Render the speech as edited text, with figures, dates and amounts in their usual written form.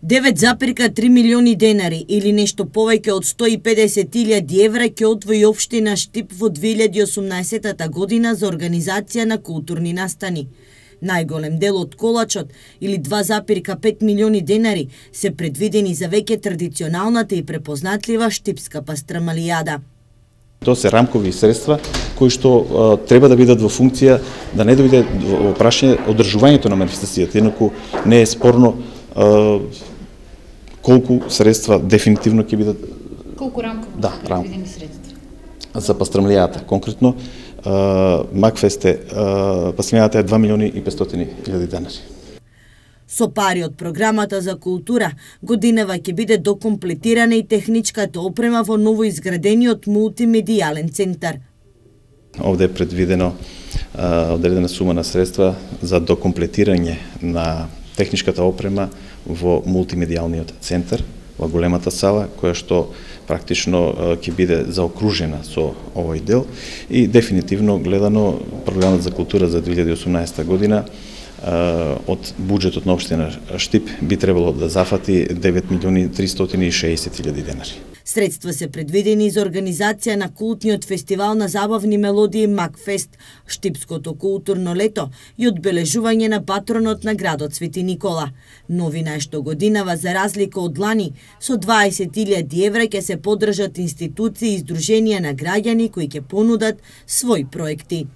9,3 милиони денари или нешто повеќе од 150.000 евра ќе одвои општина Штип во 2018 година за организација на културни настани. Најголем дел од колачот, или 2,5 милиони денари, се предвидени за веќе традиционалната и препознатлива штипска пастрамалијада. Тоа се рамкови средства кои што треба да бидат во функција да не дојде во прашање одржувањето на манифестацијата, инаку не е спорно колку средства дефинитивно ќе бидат. Колку рамкови предвидени средства? За пастрамалијата конкретно Макфест пастрамалијата е 2.500.000 денари. Со пари од програмата за култура, годинава ќе биде докомплетирана и техничката опрема во новоизградениот мултимедијален центар. Овде е предвидено одредена сума на средства за докомплетирање на техничката опрема во мултимедијалниот центар, во големата сала, која што практично ќе биде заокружена со овој дел и дефинитивно гледано програмот за култура за 2018 година од буџетот на општина Штип би требало да зафати 9.360.000 денари. Средства се предвидени за организација на култниот фестивал на забавни мелодии Макфест, Штипското културно лето и одбележување на патронот на градот Свети Никола. Новина е што годинава, за разлика од лани, со 20.000 евра ќе се поддржат институции и издруженија на граѓани кои ќе понудат своји проекти.